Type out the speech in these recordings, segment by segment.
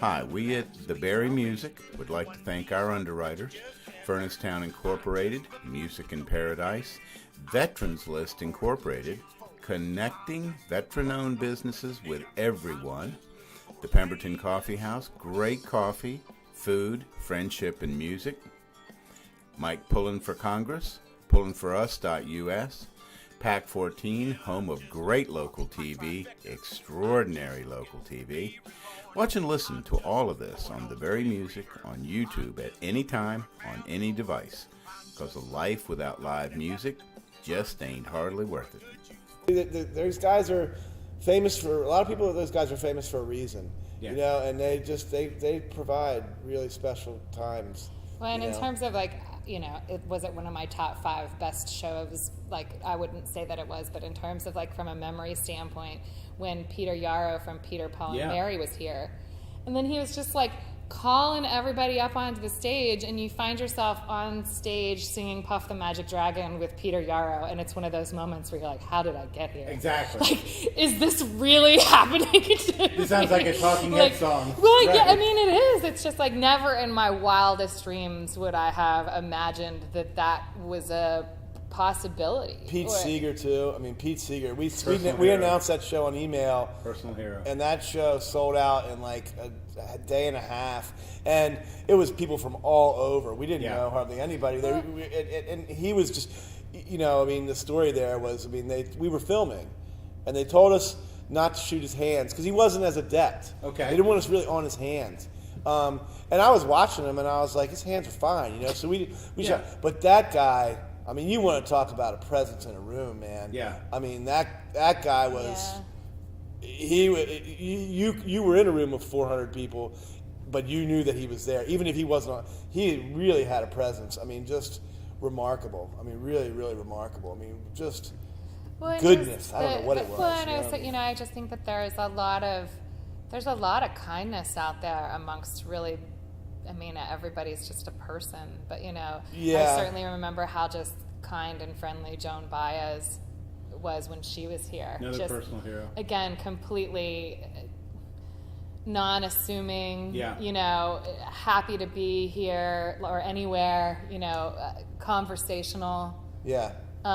Hi, we at The Berry Music would like to thank our underwriters, Furnace Town Incorporated, Music in Paradise, Veterans List Incorporated, connecting veteran-owned businesses with everyone, the Pemberton Coffee House, great coffee, food, friendship, and music, Mike Pullen for Congress, pullenforus.us, PAC 14, home of great local TV, extraordinary local TV. Watch and listen to all of this on The Berry Music on YouTube at any time, on any device, because a life without live music just ain't hardly worth it. Those guys are famous for, a lot of people, those guys are famous for a reason, you know, and they provide really special times. Well, and in terms of like, you know, was it one of my top 5 best shows? Like, I wouldn't say that it was, but in terms of like from a memory standpoint, when Peter Yarrow from Peter, Paul, and Mary was here, and then he was just like calling everybody up onto the stage, and you find yourself on stage singing Puff the Magic Dragon with Peter Yarrow, and it's one of those moments where you're like, how did I get here? Exactly. Like, is this really happening to me? This sounds like a Talking Head song. Well, right. Yeah, I mean, it is. It's just like never in my wildest dreams would I have imagined that that was a possibility. Pete Seeger, too. I mean, Pete Seeger. We announced that show on email. Personal hero. And that show sold out in like a day and a half. And it was people from all over. We didn't know hardly anybody there. And he was just, you know, I mean, the story there was, I mean, we were filming. And they told us not to shoot his hands because he wasn't as adept. Okay. They didn't want us really on his hands. And I was watching him and I was like, his hands are fine, you know. So we shot. But that guy, I mean, you want to talk about a presence in a room, man. Yeah. I mean, that guy was. Yeah. You were in a room of 400 people, but you knew that he was there, even if he wasn't on. He really had a presence. I mean, just remarkable. I mean, really, really remarkable. I mean, just goodness. I don't know what it was. Well, and I just think that there's a lot of kindness out there amongst really. I mean, everybody's just a person, but, you know, I certainly remember how just kind and friendly Joan Baez was when she was here. Another just, personal hero. Again, completely non-assuming, you know, happy to be here or anywhere, you know, conversational. Yeah. You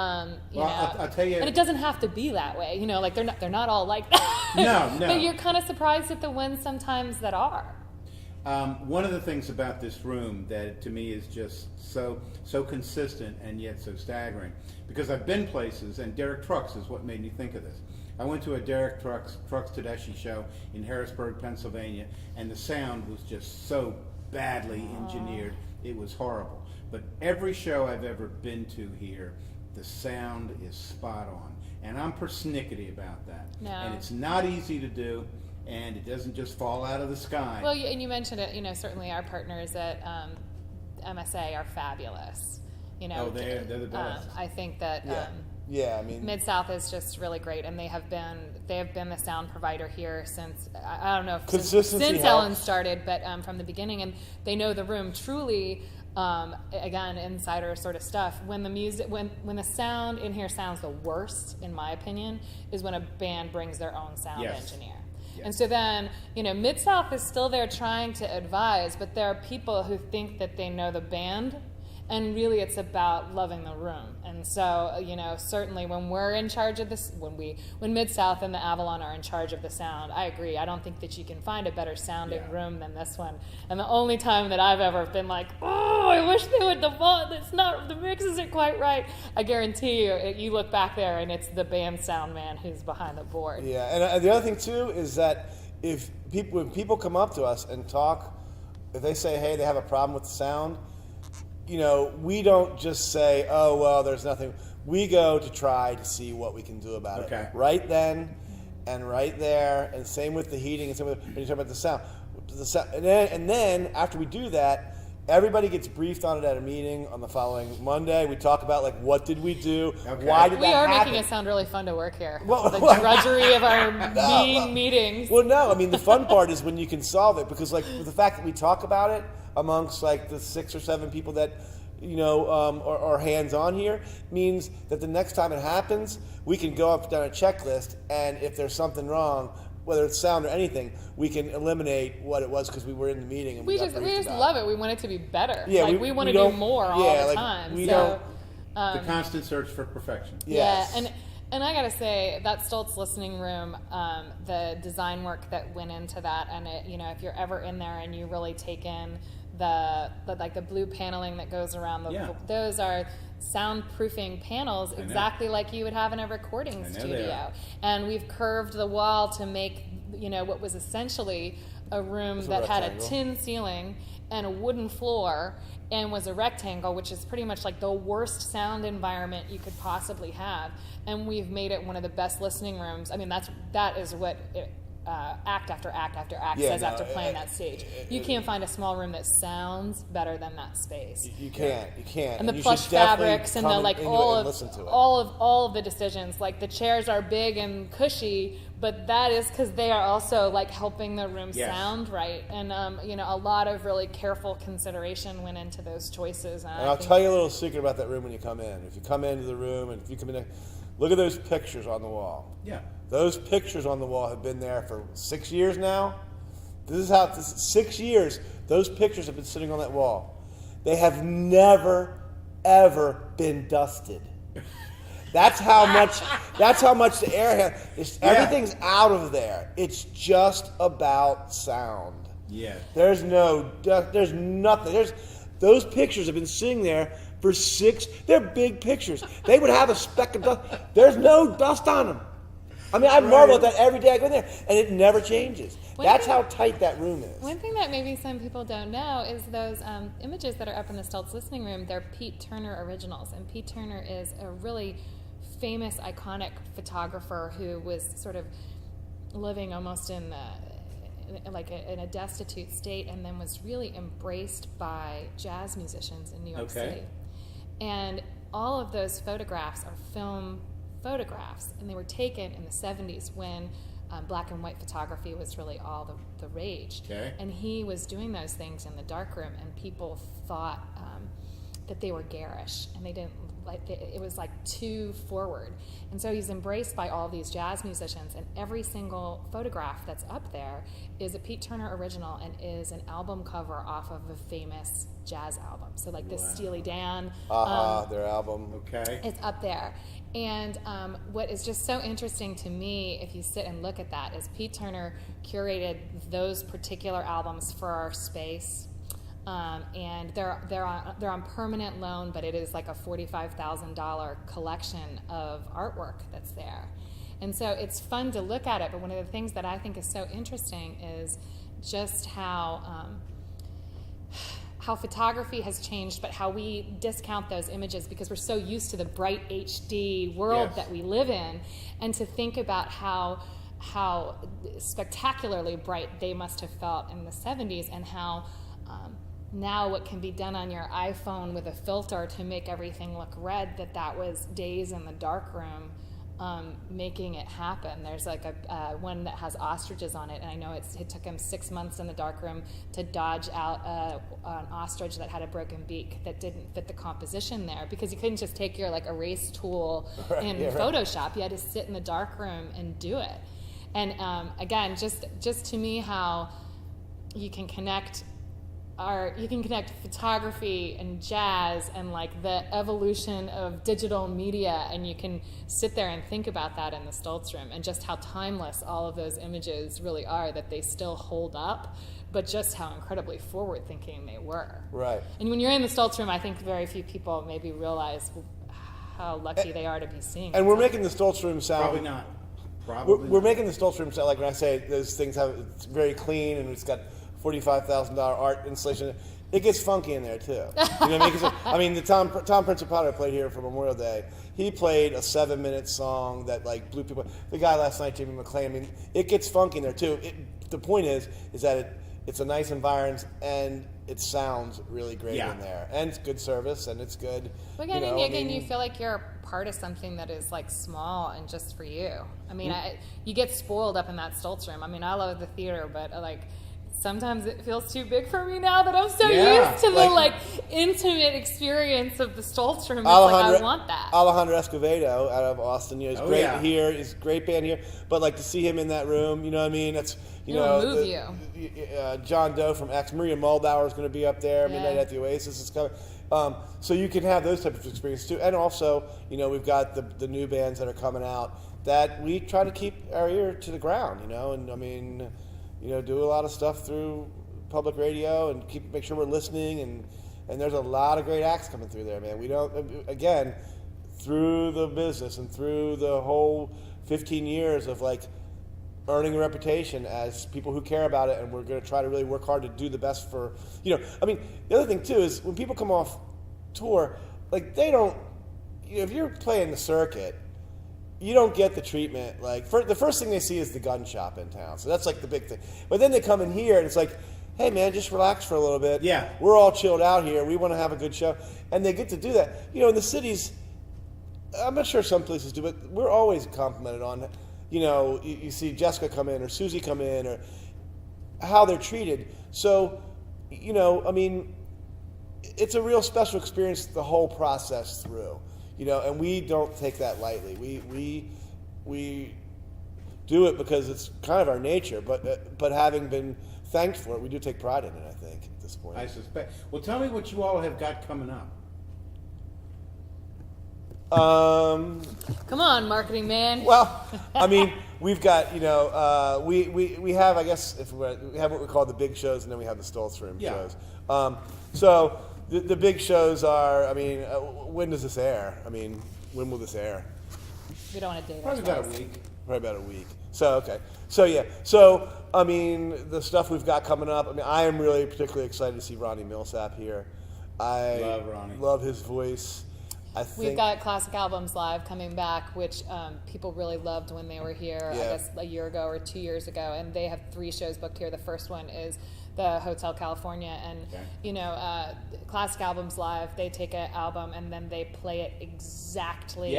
know, I'll tell you, and it doesn't have to be that way, you know, like they're not all like that. No. But you're kind of surprised at the ones sometimes that are. One of the things about this room that to me is just so consistent and yet so staggering, because I've been places, and Derek Trucks is what made me think of this. I went to a Derek Trucks Tedeschi show in Harrisburg, Pennsylvania, and the sound was just so badly engineered. It was horrible. But every show I've ever been to here, the sound is spot on. And I'm persnickety about that. No. And it's not easy to do. And it doesn't just fall out of the sky. Well, and you mentioned it. You know, certainly our partners at MSA are fabulous. You know, they're the best. I think that. I mean, Mid-South is just really great, and they have been the sound provider here since I don't know if since Ellen started, but from the beginning, and they know the room truly. Again, insider sort of stuff. When the music, when the sound in here sounds the worst, in my opinion, is when a band brings their own sound engineer. And so then, you know, Mid-South is still there trying to advise, but there are people who think that they know the band, and really it's about loving the room. And so, you know, certainly when we're in charge of this, when Mid-South and the Avalon are in charge of the sound, I agree. I don't think that you can find a better sounding room than this one. And the only time that I've ever been like, oh, I wish they would default. The mix isn't quite right. I guarantee you, you look back there and it's the band sound man who's behind the board. Yeah, and the other thing too is that when people come up to us and talk, if they say, hey, they have a problem with the sound, you know, we don't just say, oh, well, there's nothing. We go to try to see what we can do about it. Right then and right there, and same with the heating, and same with when you talk about the sound. And then after we do that, everybody gets briefed on it at a meeting on the following Monday. We talk about, like, what did we do? Why did that happen? We are making it sound really fun to work here. Well, the drudgery of our meetings. Well, no, I mean, the fun part is when you can solve it, because, like, the fact that we talk about it amongst, like, the 6 or 7 people that, you know, are hands-on here, means that the next time it happens, we can go up down a checklist, and if there's something wrong, whether it's sound or anything, we can eliminate what it was because we were in the meeting and we just love it. We want it to be better. Yeah, like, we want to do more all the time. We so, don't. The constant search for perfection. Yes. Yeah, and I gotta say that Stoltz listening room, the design work that went into that, and it, if you're ever in there and you really take in the blue paneling that goes around, those are soundproofing panels exactly like you would have in a recording studio. And we've curved the wall to make what was essentially a room that had a tin ceiling and a wooden floor and was a rectangle, which is pretty much like the worst sound environment you could possibly have. And we've made it one of the best listening rooms. I mean, that is what act after act after act says after playing that stage. You can't find a small room that sounds better than that space. You can't. And the plush fabrics and the all of the decisions. Like the chairs are big and cushy, but that is because they are also like helping the room sound right. And a lot of really careful consideration went into those choices. And I'll tell you a little secret about that room when you come in. If you come into the room and if you come in, look at those pictures on the wall. Yeah. Those pictures on the wall have been there for 6 years now. This is 6 years, those pictures have been sitting on that wall. They have never, ever been dusted. That's how much the air has. Everything's out of there. It's just about sound. Yeah. There's nothing. Those pictures have been sitting there for they're big pictures. They would have a speck of dust. There's no dust on them. I mean, I marvel at that every day I go in there, and it never changes. That's how tight that room is. One thing that maybe some people don't know is those images that are up in the Stoltz listening room, they're Pete Turner originals. And Pete Turner is a really famous, iconic photographer who was sort of living almost in a destitute state and then was really embraced by jazz musicians in New York City. And all of those photographs are film photographs, and they were taken in the 70s when black and white photography was really all the rage. Okay. And he was doing those things in the darkroom, and people thought that they were garish, and they didn't like it was like too forward. And so he's embraced by all these jazz musicians, and every single photograph that's up there is a Pete Turner original and is an album cover off of a famous jazz album. So like the Steely Dan, their album. Okay. It's up there. And what is just so interesting to me, if you sit and look at that, is Pete Turner curated those particular albums for our space, and they're on permanent loan, but it is like a $45,000 collection of artwork that's there. And so it's fun to look at it. But one of the things that I think is so interesting is just how photography has changed, but how we discount those images because we're so used to the bright HD world that we live in, and to think about how spectacularly bright they must have felt in the 70s, and how now what can be done on your iPhone with a filter to make everything look red, that was days in the dark room making it happen. There's like a one that has ostriches on it, and I know it took him 6 months in the darkroom to dodge out an ostrich that had a broken beak that didn't fit the composition there, because you couldn't just take your like erase tool in Photoshop. You had to sit in the darkroom and do it. And again, just to me, how you can connect photography and jazz and like the evolution of digital media, and you can sit there and think about that in the Stoltz room, and just how timeless all of those images really are, that they still hold up, but just how incredibly forward-thinking they were. Right. And when you're in the Stoltz room, I think very few people maybe realize how lucky they are to be seeing it. And we're making the Stoltz room sound... Probably not. We're making the Stoltz room sound, like when I say those things it's very clean, and it's got $45,000 art installation. It gets funky in there too. You know what I mean? I mean, the Tom Principato played here for Memorial Day. He played a 7-minute song that like blew people. The guy last night, Jimmy McClain. I mean, it gets funky in there too. The point is that it's a nice environment, and it sounds really great in there, and it's good service, and it's good. Well, again, you feel like you're part of something that is like small and just for you. I mean, you get spoiled up in that Stoltz room. I mean, I love the theater, but like sometimes it feels too big for me now that I'm so Yeah, used to the like intimate experience of the Stoltz room. It's Alejandro, I want that. Alejandro Escovedo out of Austin, he's great yeah. here. He's a great band here, but like to see him in that room, you know what I mean? That's It'll move you. John Doe from X, Maria Moldauer is going to be up there. Midnight at the Oasis is coming. So you can have those types of experiences too, and also, we've got the new bands that are coming out that we try to keep our ear to the ground, and I mean, do a lot of stuff through public radio and make sure we're listening, and there's a lot of great acts coming through there, man. We don't, again, through the business and through the whole 15 years of like earning a reputation as people who care about it, and we're going to try to really work hard to do the best for, I mean, the other thing too is when people come off tour, like they don't, if you're playing the circuit, you don't get the treatment. Like the first thing they see is the gun shop in town, so that's like the big thing. But then they come in here and it's like, hey man, just relax for a little bit. Yeah, we're all chilled out here. We want to have a good show, and they get to do that. In the cities, I'm not sure some places do, but we're always complimented on. You see Jessica come in or Susie come in or how they're treated. So, I mean, it's a real special experience the whole process through, and we don't take that lightly. We do it because it's kind of our nature, but having been thanked for it, we do take pride in it, I think, at this point. I suspect. Well, tell me what you all have got coming up. Come on, marketing man. Well, I mean, we've got we have, I guess, we have what we call the big shows, and then we have the Stoltz Room shows. So the big shows are, I mean, when does this air? I mean, when will this air? We don't want to date Probably ourselves. about a week. Probably about a week. So okay. So yeah. So I mean, the stuff we've got coming up. I mean, I am really particularly excited to see Ronnie Millsap here. I love Ronnie. Love his voice. We've got Classic Albums Live coming back, which people really loved when they were here, I guess a year ago or 2 years ago, and they have 3 shows booked here. The first one is the Hotel California, and Classic Albums Live, they take an album and then they play it exactly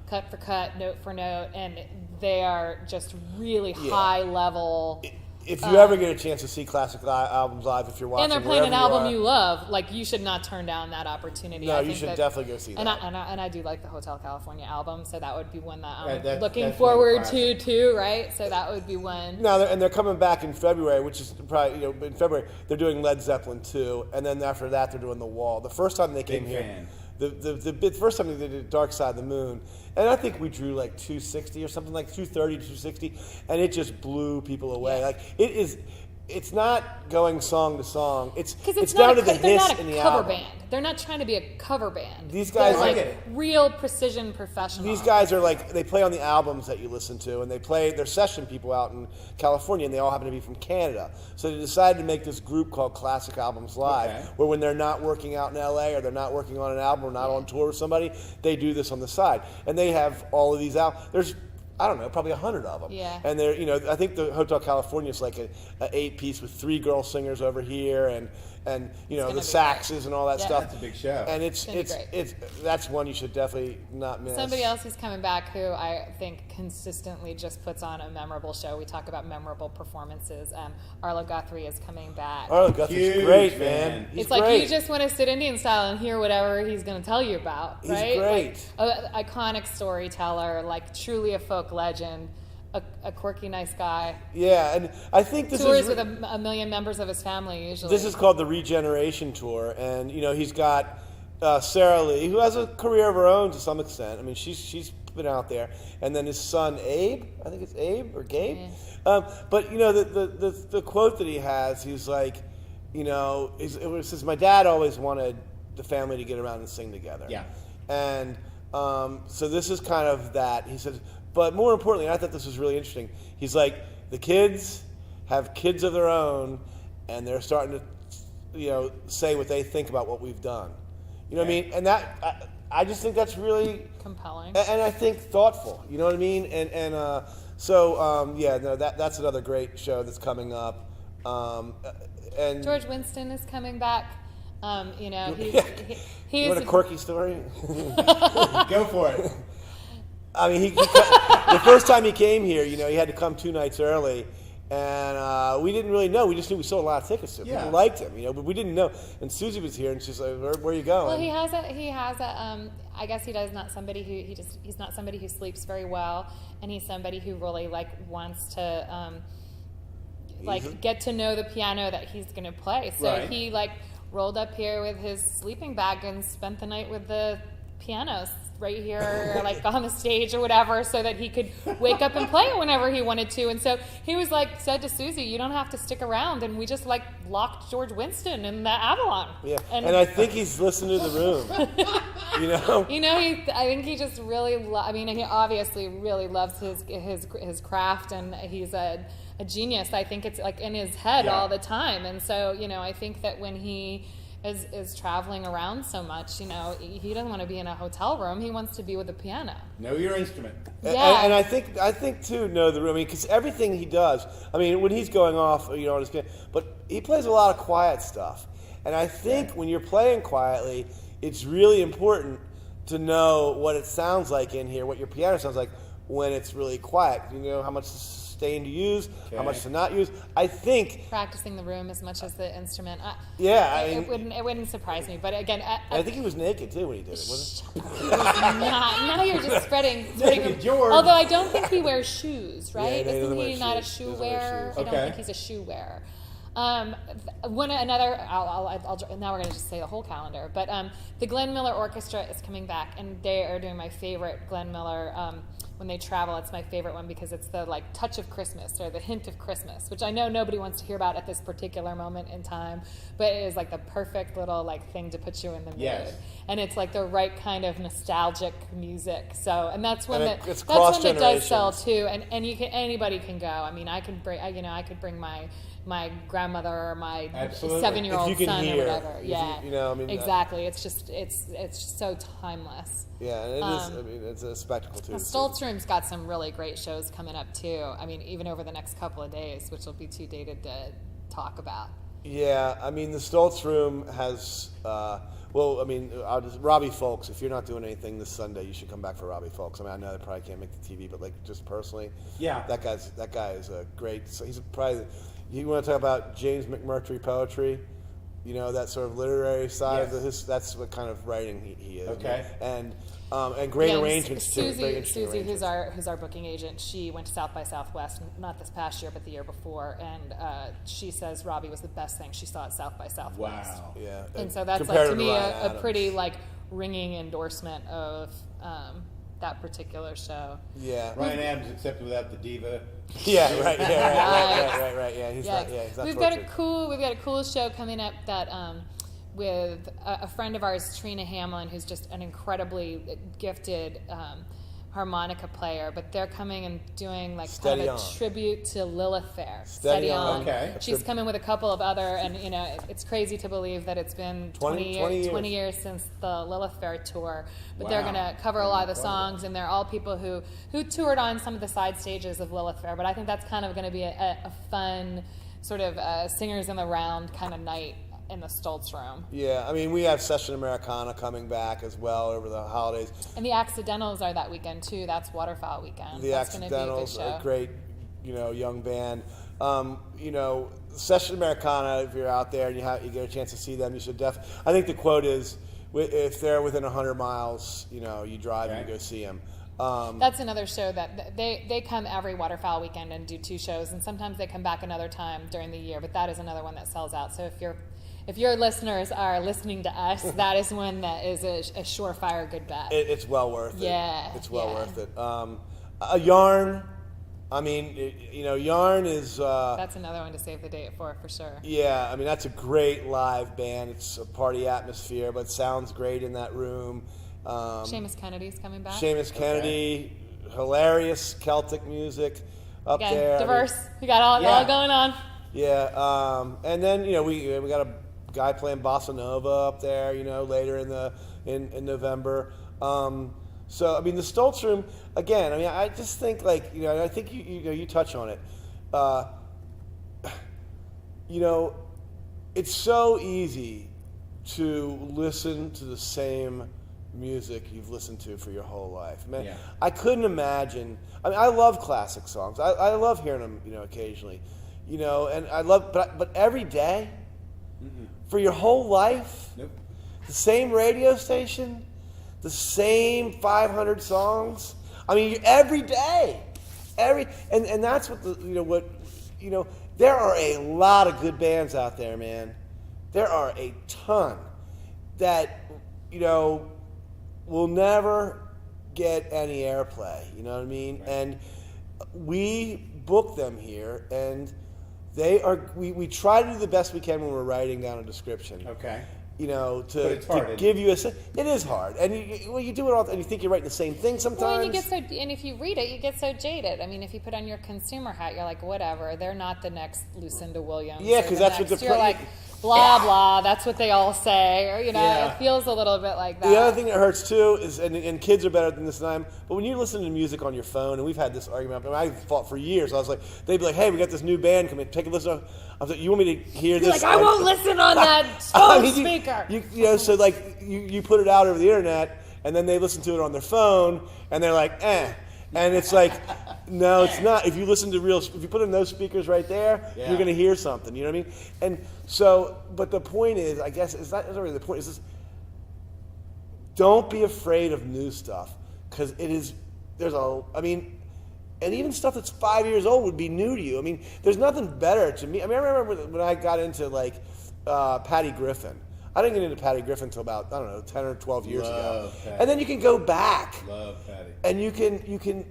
cut for cut, note for note, and they are just really high level. If you ever get a chance to see Classic Albums Live, if you're watching, and they're playing an album you love, like you should not turn down that opportunity. No, you should definitely go see that. And I do like the Hotel California album, so that would be one that I'm looking that's forward to too, right? So that would be one. No, and they're coming back in February, which is probably in February they're doing Led Zeppelin 2, and then after that they're doing The Wall. The first time they came here, the first time they did Dark Side of the Moon, and I think we drew like 260 or something, like 230, 260, and it just blew people away. Like it's not going song to song. It's down to the hiss in the album. They're not a cover band. They're not trying to be a cover band. These guys are like real precision professionals. These guys are like, they play on the albums that you listen to, and they're session people out in California, and they all happen to be from Canada. So they decided to make this group called Classic Albums Live, where when they're not working out in LA or they're not working on an album or not on tour with somebody, they do this on the side. And they have all of these out. There's, I don't know, probably 100 of them. Yeah. And they're, I think the Hotel California is like an 8-piece with 3 girl singers over here, and the saxes and all that stuff. That's a big show. And it's that's one you should definitely not miss. Somebody else who's coming back who I think consistently just puts on a memorable show. We talk about memorable performances. Arlo Guthrie is coming back. Arlo Guthrie's great, man. It's like you just want to sit Indian style and hear whatever he's going to tell you about, right? He's great. Like, iconic storyteller, like truly a folk legend. A quirky, nice guy. Yeah, and I think this tours with a million members of his family usually. This is called the Regeneration Tour, and he's got Sarah Lee, who has a career of her own to some extent. I mean, she's been out there, and then his son Abe, I think it's Abe or Gabe. Yeah. But the quote that he has, he's like, it says, "My dad always wanted the family to get around and sing together." Yeah, and so this is kind of that. He says. But more importantly, I thought this was really interesting. He's like, the kids have kids of their own, and they're starting to, say what they think about what we've done. You know what I mean? And that, I just think that's really compelling, and I think thoughtful. You know what I mean? And that's another great show that's coming up. And George Winston is coming back. He's you want a quirky story? Go for it. I mean, the first time he came here, he had to come 2 nights early, And we didn't really know. We just knew we sold a lot of tickets to him. Yeah. People liked him, but we didn't know. And Susie was here, and she's like, "Where are you going?" Well, he has a. I guess he's not somebody who sleeps very well, and he's somebody who really wants to get to know the piano that he's going to play. So Right. he rolled up here with his sleeping bag and spent the night with the pianos right here, on the stage or whatever, so that he could wake up and play it whenever he wanted to. And so he was said to Susie, "You don't have to stick around." And we just locked George Winston in the Avalon. Yeah, and I think he's listening to the room. I think he just really. He obviously really loves his craft, and he's a genius. I think it's in his head all the time. And so I think that when he is traveling around so much, he doesn't want to be in a hotel room. He wants to be with the piano. Know your instrument. Yeah. And I think too, know the room. Because everything he does, when he's going off, on his piano, but he plays a lot of quiet stuff. And I think when you're playing quietly, it's really important to know what it sounds like in here, what your piano sounds like when it's really quiet. You know how much sustain to use, how much to not use. I think Practicing the room as much as the instrument. it wouldn't surprise me. But again, I think he was naked too when he did it, wasn't he? he was not. Now you're just spreading. George. Although I don't think he wears shoes, right? Yeah, he doesn't Isn't wear he not a shoes. shoe Doesn't wear wearer? shoes. I don't Okay. think he's a shoe wearer. Now we're going to just say the whole calendar. But the Glenn Miller Orchestra is coming back, and they are doing my favorite Glenn Miller. When they travel, it's my favorite one because it's the touch of Christmas or the hint of Christmas, which I know nobody wants to hear about at this particular moment in time, but it is the perfect little thing to put you in the mood. Yes. And it's the right kind of nostalgic music. So, and that's when And it's that's when it does cross-generations. sell too. And anybody can go. I could bring my grandmother or my Absolutely. 7-year-old If you can son hear, or whatever. if you- Yeah, that- exactly. It's just it's so timeless. Yeah, and it is. It's a spectacle too. The Stoltz Room's got some really great shows coming up too. Even over the next couple of days, which will be too dated to talk about. Yeah, the Stoltz Room has. Robbie Folks. If you're not doing anything this Sunday, you should come back for Robbie Folks. I know they probably can't make the TV, but just personally, Yeah. that guy is a great. So he's probably. You want to talk about James McMurtry poetry? That sort of literary side of Yes. that's what kind of writing he is. Okay. And great Yeah, arrangements too. Very Susie, interesting who's arrangements. our booking agent, she went to South by Southwest, not this past year, but the year before, and she says Robbie was the best thing she saw at South by Southwest. Wow. Yeah. And so that's compared to me Ryan a Adams. pretty ringing endorsement of that particular show. Yeah. Ryan Adams, except without the diva. Yeah. Right. Yeah. Right. Yeah. He's not. Yeah. He's not we've got tortured. a cool show coming up that with a friend of ours, Trina Hamlin, who's just an incredibly gifted harmonica player, but they're coming and doing Steady kind on. of a tribute to Lilith Fair. Steady on. Okay. She's coming with a couple of other, and it's crazy to believe that it's been 20 years since the Lilith Fair tour, but they're Wow. going to cover a lot of the songs, and they're all people who toured on some of the side stages of Lilith Fair, but I think that's kind of going to be a fun sort of singers in the round kind of night in the Stoltz Room. Yeah, we have Session Americana coming back as well over the holidays. And the Accidentals are that weekend too. That's Waterfowl weekend. The That's going to be a good Accidentals show. are a great, young band. Session Americana, if you're out there and you get a chance to see them, you should I think the quote is, if they're within 100 miles, you drive and you go see them. That's another show that they come every Waterfowl weekend and do 2 shows, and sometimes they come back another time during the year. But that is another one that sells out. So if your listeners are listening to us, that is one that is a surefire good bet. It's well worth it. Yeah, It's well yeah. worth it. A Yarn, Yarn is... That's another one to save the date for sure. Yeah, that's a great live band. It's a party atmosphere, but sounds great in that room. Seamus Kennedy's coming back. Seamus Kennedy, hilarious Celtic music up Again, there. diverse. We got all going on. Yeah, and then we got a guy playing bossa nova up there. Later in November. So the Stoltz Room again. I just think I think you touch on it. It's so easy to listen to the same music you've listened to for your whole life. Man, Yeah. I couldn't imagine. I love classic songs. I love hearing them, occasionally. you know, and I love, but every day, for your whole life, Nope. the same radio station, the same 500 songs. I mean, every day, and that's what there are a lot of good bands out there, man. There are a ton that, will never get any airplay. You know what I mean? Right. And we book them here, and they are. We try to do the best we can when we're writing down a description. Okay. To it's hard, to give you it is hard, and you do it all, and you think you're writing the same thing sometimes. Well, and if you read it, you get so jaded. I mean, if you put on your consumer hat, you're like, whatever. They're not the next Lucinda Williams. Yeah, because that's what you're like, blah blah. That's what they all say. Or it feels a little bit like that. The other thing that hurts too is, and kids are better than this than I am, but when you listen to music on your phone, and we've had this argument. I mean, I've fought for years. I was like, they'd be like, hey, we got this new band coming. Take a listen. I was like, you want me to hear You're this? like, I won't listen on that phone speaker. So like you put it out over the internet, and then they listen to it on their phone, and they're like, eh. And it's like, no, it's not. If you if you put in those speakers right there, you're going to hear something. You know what I mean? And so, but the point is, I guess, is not really the point. Is this, don't be afraid of new stuff, because and even stuff that's 5 years old would be new to you. I mean, there's nothing better to me. I mean, I remember when I got into Patty Griffin. I didn't get into Patty Griffin until about, 10 or 12 years ago. Patty. And then you can go back. Love Patty. And you can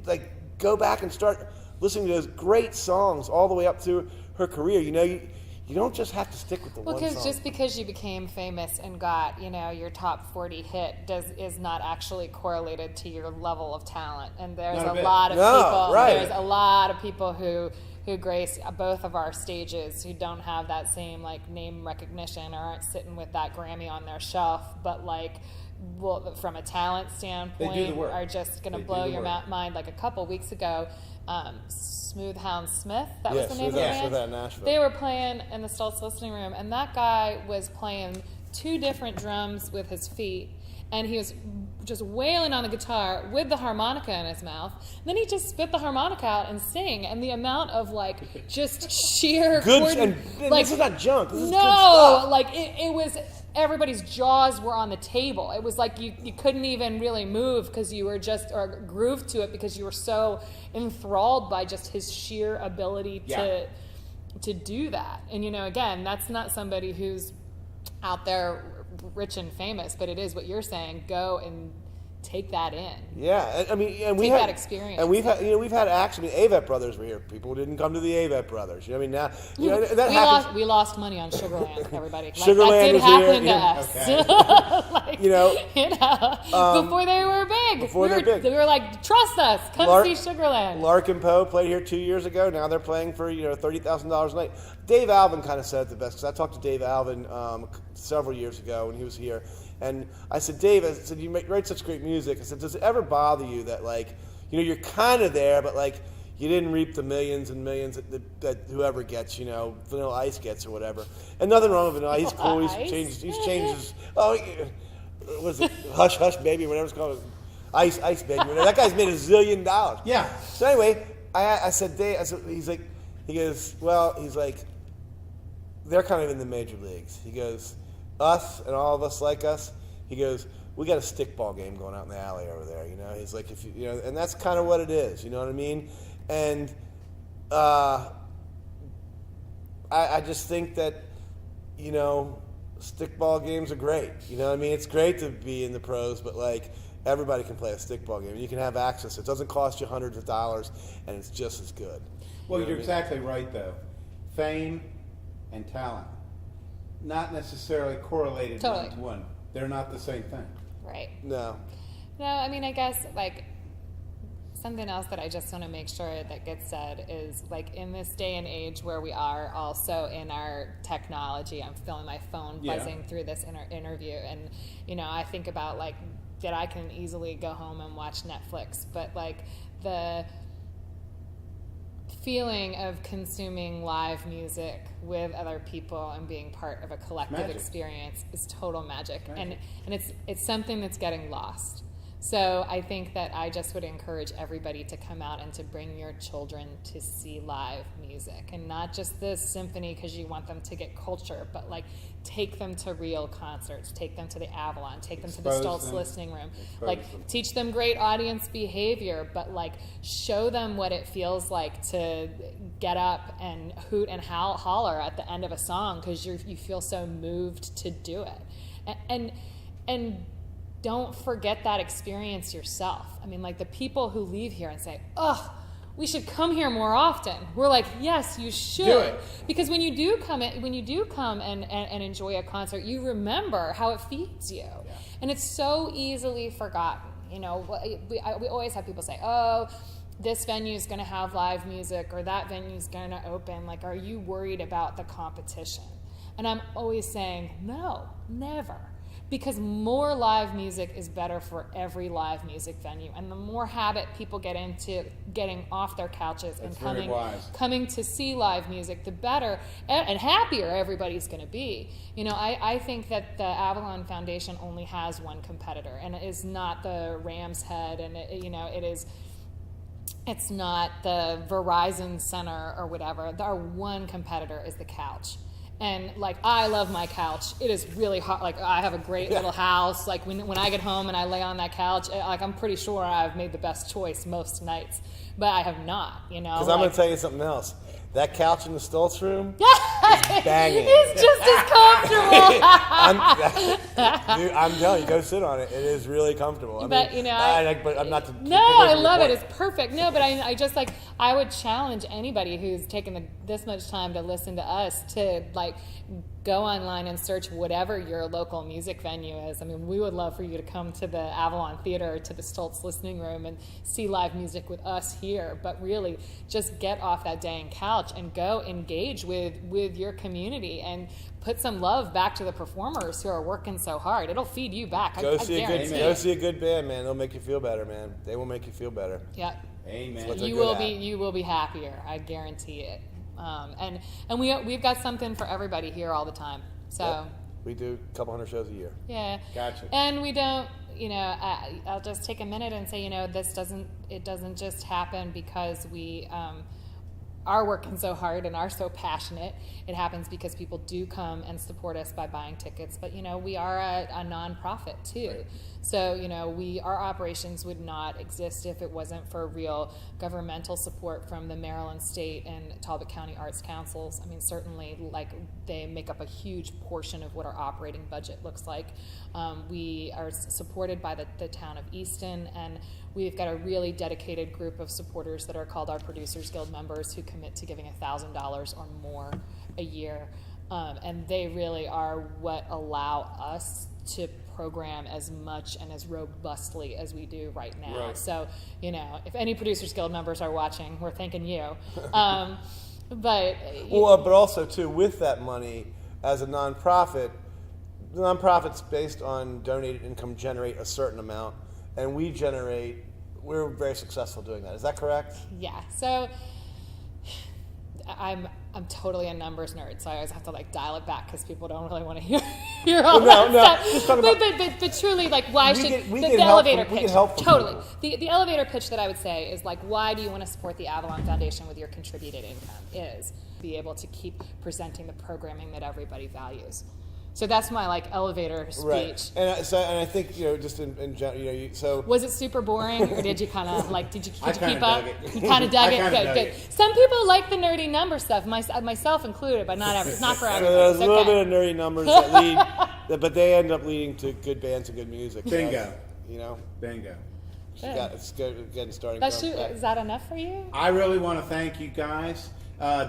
go back and start listening to those great songs all the way up through her career. You don't just have to stick with the one song. Well, because just because you became famous and got, your top 40 hit is not actually correlated to your level of talent. And there's a lot of people. Right. There's a lot of people who grace both of our stages who don't have that same name recognition or aren't sitting with that Grammy on their shelf, but from a talent standpoint are just going to blow your mind. Like a couple weeks ago, Smooth Hound Smith, that was the name of the band. Nashville. They were playing in the Stultz listening room, and that guy was playing 2 different drums with his feet, and he was just wailing on the guitar with the harmonica in his mouth. And then he just spit the harmonica out and sing, and the amount of just sheer good. And this is not junk. This is good no, stuff. It was. Everybody's jaws were on the table. It was like you couldn't even really move because you were or groove to it because you were so enthralled by just his sheer ability to do that. And again, that's not somebody who's out there rich and famous, but it is what you're saying. Go and take that in. Yeah, I mean, and take that experience. And we've had acts. I mean, Avett Brothers were here. People didn't come to the Avett Brothers. I mean, now we lost money on Sugarland. Everybody, Sugarland that did happen to us. Okay. Before they were big. Before they were big, they were like, trust us, come see Sugarland. Lark and Poe played here 2 years ago. Now they're playing for $30,000 a night. Dave Alvin kind of said it the best, because I talked to Dave Alvin several years ago when he was here. And I said, Dave, you write such great music. I said, does it ever bother you that, you're kind of there, but, you didn't reap the millions and millions that whoever gets, Vanilla Ice gets or whatever. And nothing wrong with Vanilla Ice. He's cool. He's changed his, what is it, Hush Hush Baby, whatever it's called. Ice Baby. Whatever. That guy's made $1 zillion. Yeah. So anyway, I said, Dave, he goes, they're kind of in the major leagues. He goes, us and all of us like us, he goes, we got a stickball game going out in the alley over there, He's like, if and that's kind of what it is, you know what I mean? And I just think that, stickball games are great. You know what I mean? It's great to be in the pros, but everybody can play a stickball game. You can have access. It doesn't cost you hundreds of dollars, and it's just as good. Well, you're exactly right, though. Fame and talent, not necessarily correlated one to one. They're not the same thing. Right. No, I mean, I guess, something else that I just want to make sure that gets said is, in this day and age where we are also in our technology, I'm feeling my phone buzzing through this interview, and, I think about, that I can easily go home and watch Netflix, but, the feeling of consuming live music with other people and being part of a collective experience is total magic. And it's something that's getting lost. So I think that I just would encourage everybody to come out and to bring your children to see live music, and not just the symphony because you want them to get culture, but like take them to real concerts, take them to the Avalon, take them to the Stoltz listening room, like teach them great audience behavior, but like show them what it feels like to get up and hoot and holler at the end of a song because you feel so moved to do it, and don't forget that experience yourself. I mean, like the people who leave here and say, "Oh, we should come here more often." We're like, yes, you should. Do it. Because when you do come and enjoy a concert, you remember how it feeds you. Yeah. And it's so easily forgotten. You know, we always have people say, "Oh, this venue is going to have live music or that venue is going to open. Like, are you worried about the competition?" And I'm always saying, no, never. Because more live music is better for every live music venue. And the more habit people get into getting off their couches and coming to see live music, the better and happier everybody's going to be. You know, I think that the Avalon Foundation only has one competitor, and it is not the Ram's Head, and it's not the Verizon Center or whatever. Our one competitor is the couch. And like, I love my couch. It is really hot. Like, I have a great little house. Like when I get home and I lay on that couch, like I'm pretty sure I've made the best choice most nights, but I have not, you know. Because I'm going to tell you something else. That couch in the Stoltz room is banging. It's just as comfortable. I'm telling you, go sit on it. It is really comfortable. But you know, I'm not. I love it. It's perfect. No, but I just like, I would challenge anybody who's taken this much time to listen to us to like go online and search whatever your local music venue is. I mean, we would love for you to come to the Avalon Theater, to the Stoltz Listening Room, and see live music with us here. But really, just get off that dang couch and go engage with your community and put some love back to the performers who are working so hard. It'll feed you back. Go see a good band, man. They'll make you feel better, man. They will make you feel better. Yeah. Amen. You will be happier. I guarantee it. And we've got something for everybody here all the time. So yep. We do a couple hundred shows a year. Yeah. Gotcha. And we don't, you know, I'll just take a minute and say, you know, it doesn't just happen because we are working so hard and are so passionate. It happens because people do come and support us by buying tickets. But, you know, we are a nonprofit too. Right. So, you know, our operations would not exist if it wasn't for real governmental support from the Maryland State and Talbot County Arts Councils. I mean, certainly, like, they make up a huge portion of what our operating budget looks like. We are supported by the town of Easton, and we've got a really dedicated group of supporters that are called our Producers Guild members who commit to giving $1,000 or more a year. And they really are what allow us to program as much and as robustly as we do right now. Right. So, you know, if any Producers Guild members are watching, we're thanking you. But also too, with that money, as a nonprofit, the nonprofits based on donated income generate a certain amount, and we're very successful doing that. Is that correct? Yeah. So I'm totally a numbers nerd, so I always have to like dial it back because people don't really want to hear all that stuff. But truly, like, why should the elevator pitch? Totally. The elevator pitch that I would say is like, why do you want to support the Avalon Foundation with your contributed income? Is be able to keep presenting the programming that everybody values. So that's my like elevator speech. Right. And I think, you know, just in general, you know, so was it super boring, or did you kind of like did you keep up? You kind of dug it. Good. Some people like the nerdy number stuff, myself included, but not for everybody. There's a little bit of nerdy numbers that lead, but they end up leading to good bands and good music. Bingo. So, you know. Bingo. It's good getting started. Is that enough for you? I really want to thank you guys.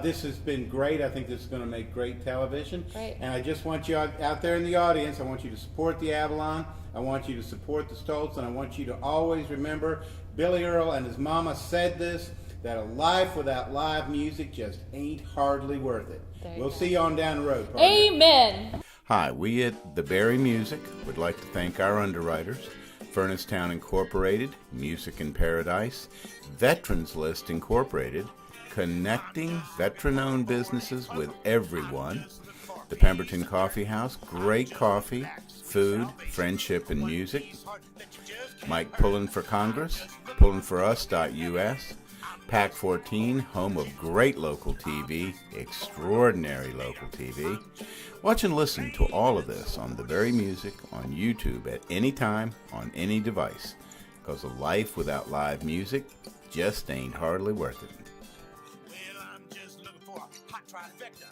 This has been great. I think this is going to make great television. Great. And I just want you out there in the audience, I want you to support the Avalon. I want you to support the Stoltz. And I want you to always remember, Billy Earl and his mama said this, that a life without live music just ain't hardly worth it. We'll see you on down the road. Partner. Amen. Hi, we at The Berry Music would like to thank our underwriters, Furnace Town Incorporated, Music in Paradise, Veterans List Incorporated, connecting veteran-owned businesses with everyone, The Pemberton Coffee House, great coffee, food, friendship, and music. Mike Pullen for Congress, pullenforus.us. Pac 14, home of great local TV, extraordinary local TV. Watch and listen to all of this on The Very Music on YouTube at any time, on any device. Because a life without live music just ain't hardly worth it. Well, I'm just looking for a hot trifecta.